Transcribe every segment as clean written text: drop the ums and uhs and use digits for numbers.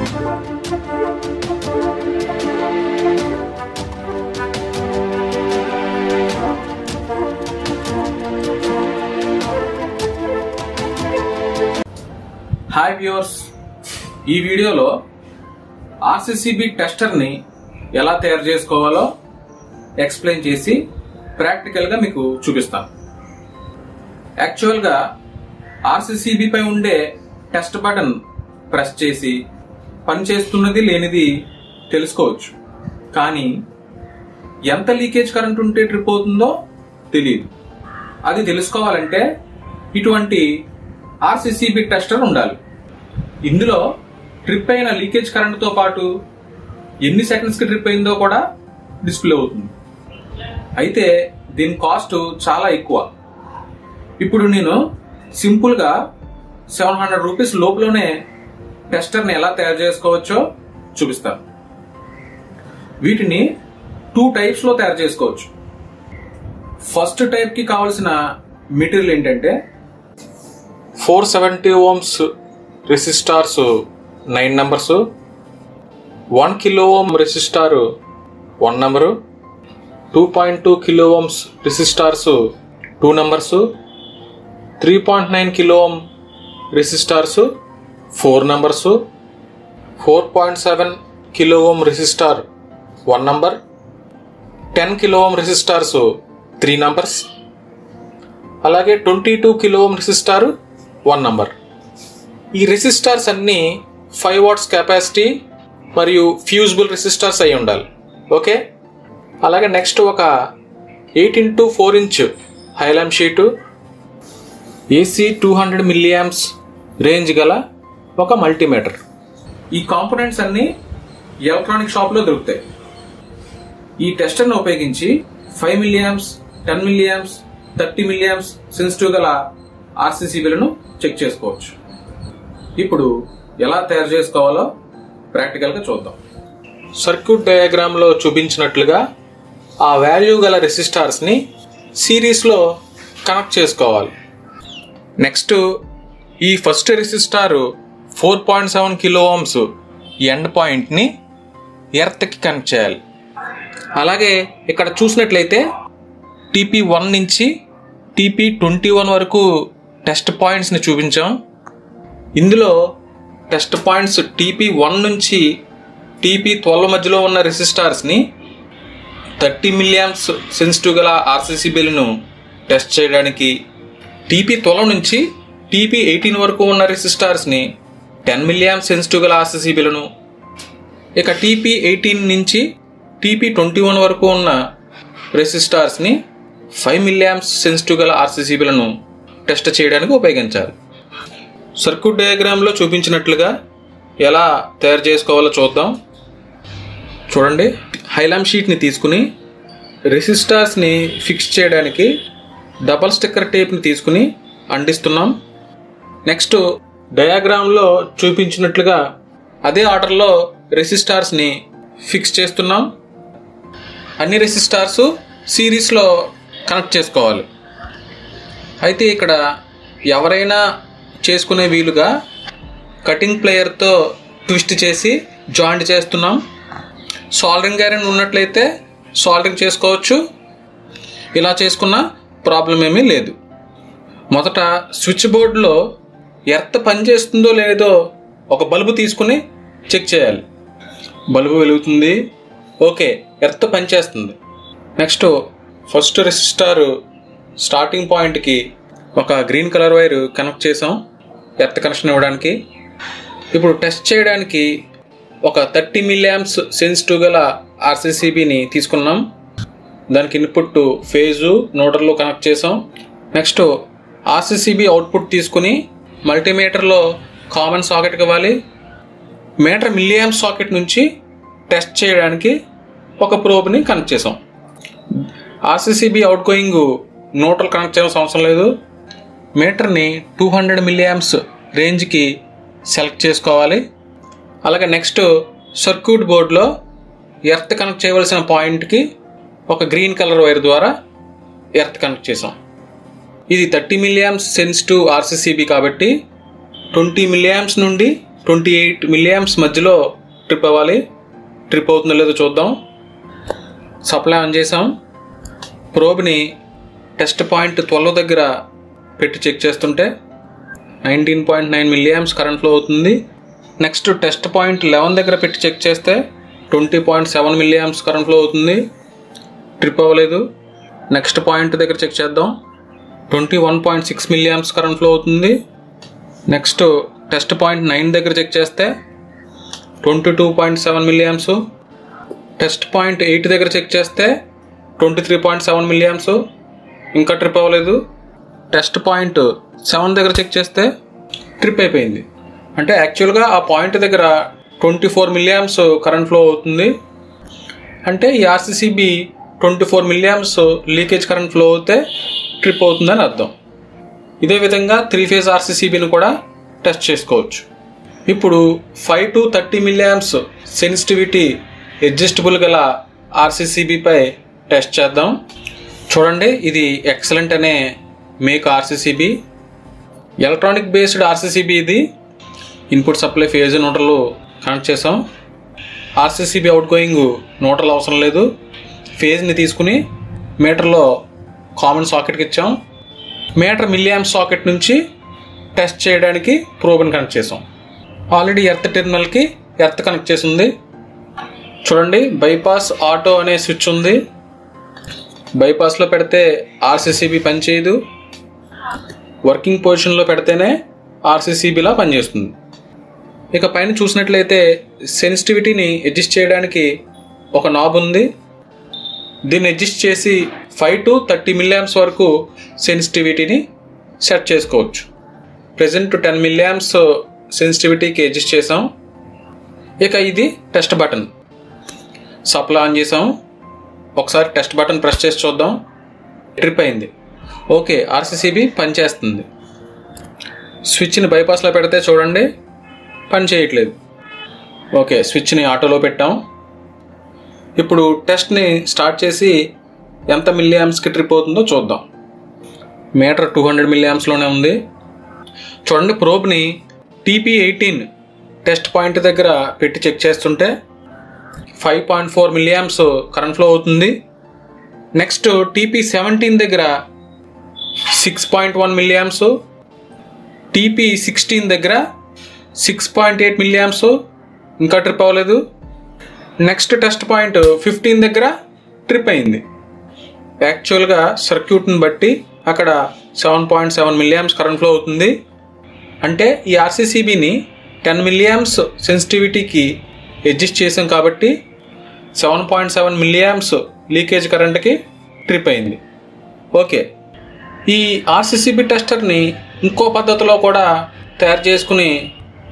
Hi viewers, ఈ వీడియోలో RCCB టెస్టర్ని ఎలా తయారు చేసుకోవాలో ఎక్స్ప్లెయిన్ చేసి ప్రాక్టికల్గా మీకు చూపిస్తాను. యాక్చువల్గా ఆర్సీసీబీ పై ఉండే టెస్ట్ బటన్ ప్రెస్ చేసి పనిచేస్తున్నది లేనిది తెలుసుకోవచ్చు, కానీ ఎంత లీకేజ్ కరెంట్ ఉంటే ట్రిప్ అవుతుందో తెలియదు. అది తెలుసుకోవాలంటే ఇటువంటి ఆర్సీసీబీ టెస్టర్ ఉండాలి. ఇందులో ట్రిప్ అయిన లీకేజ్ కరెంట్తో పాటు ఎన్ని సెకండ్స్కి ట్రిప్ అయిందో కూడా డిస్ప్లే అవుతుంది. అయితే దీని కాస్ట్ చాలా ఎక్కువ. ఇప్పుడు నేను సింపుల్గా 700 రూపీస్ లోపులోనే టెస్టర్ని ఎలా తయారు చేసుకోవచ్చో చూపిస్తాను. వీటిని 2 టైప్స్లో తయారు చేసుకోవచ్చు. ఫస్ట్ టైప్కి కావాల్సిన మెటీరియల్ ఏంటంటే 470 ohms రెసిస్టార్స్ 9 numbers, 1 kilo ohm resistor 1 number, 2.2 kilo ohms రెసిస్టార్స్ 2 numbers, 3.9 kilo ohm రెసిస్టార్స్ 4 numbers, 4.7 kilo ohm resistor 1 number, 10 kilo ohm రెసిస్టార్స్ 3 numbers, అలాగే 22 kilo ohm రెసిస్టార్ 1 నంబర్. ఈ రెసిస్టార్స్ అన్నీ 5 watts కెపాసిటీ మరియు ఫ్యూజిబుల్ రెసిస్టార్స్ అయి ఉండాలి. ఓకే, అలాగే నెక్స్ట్ ఒక 8x4 inch Hylam sheet, AC 200 milliamps range గల ఒక మల్టీమీటర్. ఈ కాంపోనెంట్స్ అన్నీ ఎలక్ట్రానిక్ షాప్లో దొరుకుతాయి. ఈ టెస్టర్ను ఉపయోగించి 5 milliamps, 10 milliamps, 30 milliamps సెన్సిటివ్ గల ఆర్సీసీబీలను చెక్ చేసుకోవచ్చు. ఇప్పుడు ఎలా తయారు చేసుకోవాలో ప్రాక్టికల్గా చూద్దాం. సర్క్యూట్ డయాగ్రామ్లో చూపించినట్లుగా ఆ వాల్యూ గల రెసిస్టార్స్ని సిరీస్లో కనెక్ట్ చేసుకోవాలి. నెక్స్ట్ ఈ first resistor 4.7 kilo ohms end పాయింట్ని ఎర్త్కి కనెక్ట్ చేయాలి. అలాగే ఇక్కడ చూసినట్లయితే TP1 నుంచి TP21 వరకు టెస్ట్ పాయింట్స్ని చూపించాం. ఇందులో టెస్ట్ పాయింట్స్ TP1 నుంచి TP12 మధ్యలో ఉన్న రెసిస్టార్స్ని 30 milliamps సెన్సిటివ్ గల ఆర్సీసీబీలను టెస్ట్ చేయడానికి, TP12 నుంచి TP18 వరకు ఉన్న రెసిస్టార్స్ని 10 milliamps సెన్సిటివ్ గల ఆర్సీసీబీలను, ఇక TP18 నుంచి TP21 వరకు ఉన్న రెసిస్టార్స్ని 5 milliamps సెన్సిటివ్ గల ఆర్సీసీబీలను టెస్ట్ చేయడానికి ఉపయోగించాలి. సర్క్యూట్ డయాగ్రామ్లో చూపించినట్లుగా ఎలా తయారు చేసుకోవాలో చూద్దాం. చూడండి, హైలామ్ షీట్ని తీసుకుని రెసిస్టార్స్ని ఫిక్స్ చేయడానికి డబల్ స్టిక్కర్ టేప్ని తీసుకుని అంటిస్తున్నాం. నెక్స్ట్ డయాగ్రామ్లో చూపించినట్లుగా అదే ఆర్డర్లో రెసిస్టార్స్ని ఫిక్స్ చేస్తున్నాం. అన్ని రెసిస్టార్స్ సిరీస్లో కనెక్ట్ చేసుకోవాలి. అయితే ఇక్కడ ఎవరైనా చేసుకునే వీలుగా కటింగ్ ప్లేయర్తో ట్విస్ట్ చేసి జాయింట్ చేస్తున్నాం. సాల్డరింగ్ ఐరన్ ఉన్నట్లయితే సాల్డరింగ్ చేసుకోవచ్చు, ఇలా చేసుకున్న ప్రాబ్లం ఏమీ లేదు. మొదట స్విచ్ బోర్డులో ఎర్త్ పనిచేస్తుందో లేదో ఒక బల్బు తీసుకుని చెక్ చేయాలి. బల్బు వెలుగుతుంది, ఓకే, ఎర్త్ పనిచేస్తుంది. నెక్స్ట్ ఫస్ట్ రెసిస్టార్ స్టార్టింగ్ పాయింట్కి ఒక గ్రీన్ కలర్ వైర్ కనెక్ట్ చేసాం ఎర్త్ కనెక్షన్ ఇవ్వడానికి. ఇప్పుడు టెస్ట్ చేయడానికి ఒక 30 milliamps సెన్సిటివ్ గల ఆర్సీసీబీని తీసుకున్నాం. దానికి ఇన్పుట్ ఫేజు న్యూట్రల్లో కనెక్ట్ చేసాం. నెక్స్ట్ ఆర్సీసీబీ అవుట్పుట్ తీసుకుని మల్టీమీటర్లో కామన్ సాకెట్కి ఇవ్వాలి. మీటర్ మిల్లియాంప్స్ సాకెట్ నుంచి టెస్ట్ చేయడానికి ఒక ప్రోబ్ని కనెక్ట్ చేసాం. RCCB outgoing neutral connect చేయాల్సిన అవసరం లేదు. మీటర్ని 200 milliamps రేంజ్కి సెలెక్ట్ చేసుకోవాలి. అలాగే నెక్స్ట్ సర్క్యూట్ బోర్డులో ఎర్త్ కనెక్ట్ చేయవలసిన పాయింట్కి ఒక గ్రీన్ కలర్ వైర్ ద్వారా ఎర్త్ కనెక్ట్ చేసాం. ఇది 30 milliamps సెన్సిటివ్ ఆర్సీసీబీ కాబట్టి 20 milliamps నుండి 28 మిలియాంప్స్ మధ్యలో ట్రిప్ అవ్వాలి. ట్రిప్ అవుతుందో లేదో చూద్దాం. సప్లై ఆన్ చేసాం. ప్రోబ్ని టెస్ట్ పాయింట్ 12 దగ్గర పెట్టి చెక్ చేస్తుంటే 19.9 మిలియాంప్స్ కరెంట్ ఫ్లో అవుతుంది. నెక్స్ట్ టెస్ట్ పాయింట్ 11 దగ్గర పెట్టి చెక్ చేస్తే 20.7 మిలియాంప్స్ కరెంట్ ఫ్లో అవుతుంది. ట్రిప్ అవ్వలేదు. నెక్స్ట్ పాయింట్ దగ్గర చెక్ చేద్దాం. 21.6 మిలియాంప్స్ కరెంట్ ఫ్లో అవుతుంది. నెక్స్ట్ టెస్ట్ పాయింట్ 9 దగ్గర చెక్ చేస్తే 22.7 మిలియాంప్స్. టెస్ట్ పాయింట్ 8 దగ్గర చెక్ చేస్తే 23.7 మిలియాంప్స్. ఇంకా ట్రిప్ అవ్వలేదు. టెస్ట్ పాయింట్ 7 దగ్గర చెక్ చేస్తే ట్రిప్ అయిపోయింది. అంటే యాక్చువల్గా ఆ పాయింట్ దగ్గర 24 మిలియాంప్స్ కరెంట్ ఫ్లో అవుతుంది. అంటే ఈ ఆర్సీసీబీ 24 మిలియాంప్స్ లీకేజ్ కరెంట్ ఫ్లో అవుతే ట్రిప్ అవుతుందని అర్థం. ఇదే విధంగా 3 ఫేజ్ ఆర్సీసీబీని కూడా టెస్ట్ చేసుకోవచ్చు. ఇప్పుడు 5 to 30 మిలియాంప్స్ సెన్సిటివిటీ అడ్జస్టబుల్ గల ఆర్సీసీబీపై టెస్ట్ చేద్దాం. చూడండి, ఇది ఎక్సలెంట్ అనే make RCCB, electronic based RCCB. ఇది input supply phase neutral connect చేసాం. ఆర్సీసీబీ అవుట్ గోయింగ్ న్యూట్రల్ అవసరం లేదు. ఫేజ్ని తీసుకుని మీటర్లో కామన్ సాకెట్కి ఇచ్చాం. మీటర్ మిలియాంప్స్ సాకెట్ నుంచి టెస్ట్ చేయడానికి ప్రోబ్ని కనెక్ట్ చేసాం. ఆల్రెడీ ఎర్త్ టెర్మినల్కి ఎర్త్ కనెక్ట్ చేసి ఉంది. చూడండి, బైపాస్ ఆటో అనే స్విచ్ ఉంది. బైపాస్లో పెడితే ఆర్సీసీబీ పనిచేయదు. వర్కింగ్ పొజిషన్లో పెడితేనే ఆర్సీసీబీలా పనిచేస్తుంది. ఇక పైన చూసినట్లయితే సెన్సిటివిటీని అడ్జస్ట్ చేయడానికి ఒక నాబ్ ఉంది. దీన్ని అడ్జస్ట్ చేసి 5 to 30 మిలియాంప్స్ వరకు సెన్సిటివిటీని సెట్ చేసుకోవచ్చు. ప్రెజెంట్ 10 మిలియాంప్స్ సెన్సిటివిటీకి అడ్జస్ట్ చేసాం. ఇక ఇది టెస్ట్ బటన్. సప్లై ఆన్ చేసాం. ఒకసారి టెస్ట్ బటన్ ప్రెస్ చేసి చూద్దాం. ట్రిప్ అయింది. ఓకే, ఆర్సీసీబీ పనిచేస్తుంది. స్విచ్ని బైపాస్లో పెడితే చూడండి పని చేయట్లేదు. ఓకే, స్విచ్ని ఆటోలో పెట్టాం. ఇప్పుడు టెస్ట్ని స్టార్ట్ చేసి ఎంత మిలియాంప్స్కి ట్రిప్ అవుతుందో చూద్దాం. మీటర్ 200 మిలియాంప్స్లోనే ఉంది. చూడండి, ప్రోబ్ని TP18 టెస్ట్ పాయింట్ దగ్గర పెట్టి చెక్ చేస్తుంటే 5.4 మిలియాంప్స్ కరెంట్ ఫ్లో అవుతుంది. నెక్స్ట్ TP17 దగ్గర 6.1 మిలియాంప్స్, TP16 దగ్గర 6.8 మిలియాంప్స్. ఇంకా ట్రిప్ అవ్వలేదు. నెక్స్ట్ టెస్ట్ పాయింట్ 15 దగ్గర ట్రిప్ అయింది. యాక్చువల్గా సర్క్యూట్ని బట్టి అక్కడ 7.7 మిలియాంప్స్ కరెంట్ ఫ్లో అవుతుంది. అంటే ఈ ఆర్సీసీబీని 10 మిలియాంప్స్ సెన్సిటివిటీకి అడ్జస్ట్ చేసాం కాబట్టి 7.7 మిలియాంప్స్ లీకేజ్ కరెంట్కి ట్రిప్ అయింది. ఓకే, ఈ ఆర్సీసీబీ టెస్టర్ని ఇంకో పద్ధతిలో కూడా తయారు చేసుకుని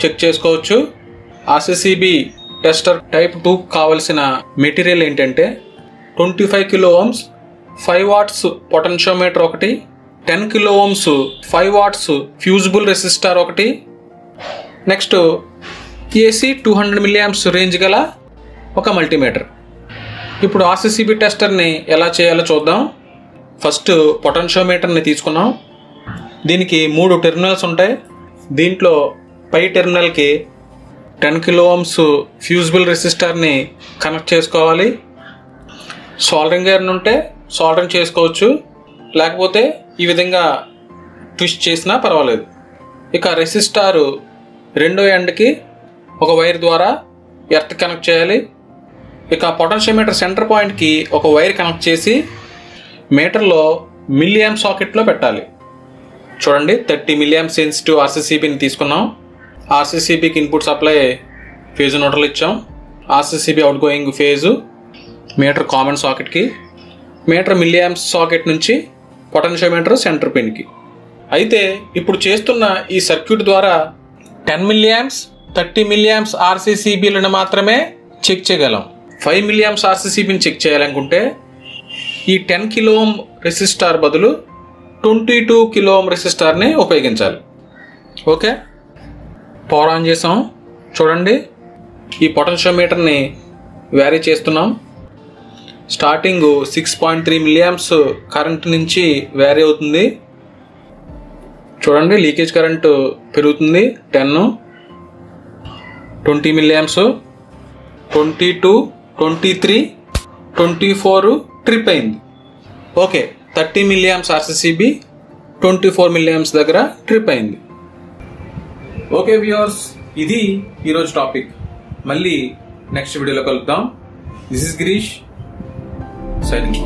చెక్ చేసుకోవచ్చు. ఆర్సీసీబీ టెస్టర్ టైప్ 2 కావలసిన మెటీరియల్ ఏంటంటే 25 కిలో ఓమ్స్ 5 వాట్స్ పొటెన్షియోమీటర్ ఒకటి, 10 kilo ohms 5 watts fusible resistor ఒకటి, నెక్స్ట్ ఏసీ 200 మిలియాంప్స్ రేంజ్ గల ఒక మల్టీమీటర్. ఇప్పుడు ఆర్సీసీబీ టెస్టర్ని ఎలా చేయాలో చూద్దాం. ఫస్ట్ పొటెన్షియోమీటర్ని తీసుకున్నాం. దీనికి 3 టెర్మినల్స్ ఉంటాయి. దీంట్లో పై టెర్మినల్కి 10 కిలో ఓమ్స్ ఫ్యూజిబుల్ రెసిస్టర్ని కనెక్ట్ చేసుకోవాలి. సోల్డరింగ్ ఐరన్ ఉంటే సోల్డరింగ్ చేసుకోవచ్చు, లేకపోతే ఈ విధంగా ట్విస్ట్ చేసినా పర్వాలేదు. ఇక రెసిస్టారు రెండో ఎండ్కి ఒక వైర్ ద్వారా ఎర్త్ కనెక్ట్ చేయాలి. ఇక పొటెన్షియోమీటర్ సెంటర్ పాయింట్కి ఒక వైర్ కనెక్ట్ చేసి మీటర్లో మిలియాంప్ సాకెట్లో పెట్టాలి. చూడండి, 30 మిలియాంప్ సెన్సిటివ్ ఆర్సీసీబీని తీసుకున్నాం. ఆర్సీసీబీకి ఇన్పుట్ సప్లై ఫేజ్ న్యూట్రల్ ఇచ్చాం. RCCB outgoing phase meter common సాకెట్కి, మీటర్ మిలియాంప్స్ సాకెట్ నుంచి పొటెన్షియోమీటర్ సెంటర్ పిన్కి. అయితే ఇప్పుడు చేస్తున్న ఈ సర్క్యూట్ ద్వారా 10 మిలియాంప్స్ 30 మిలియాంప్స్ ఆర్సీసీబీలను మాత్రమే చెక్ చేయగలం. 5 మిలియాంప్స్ ఆర్సీసీబీని చెక్ చేయాలనుకుంటే ఈ 10 కిలో ఓమ్ రెసిస్టార్ బదులు 22 కిలో ఓమ్ రెసిస్టార్ని ఉపయోగించాలి. ఓకే, పవర్ ఆన్ చేసాం. చూడండి, ఈ పొటెన్షియోమీటర్ని వ్యారీ చేస్తున్నాం. స్టార్టింగ్ 6.3 మిలియాంప్స్ కరెంట్ నుంచి వ్యారీ అవుతుంది. చూడండి, లీకేజ్ కరెంట్ పెరుగుతుంది 10. 20 milliamps, 22, 23, 24 ట్రిప్ అయింది. ఓకే, 30 milliamps ఆర్సీసీబీ 24 milliamps దగ్గర ట్రిప్ అయింది. ఓకే వ్యూవర్స్, ఇది ఈరోజు టాపిక్. మళ్ళీ నెక్స్ట్ వీడియోలో కలుద్దాం. This is Girish signing.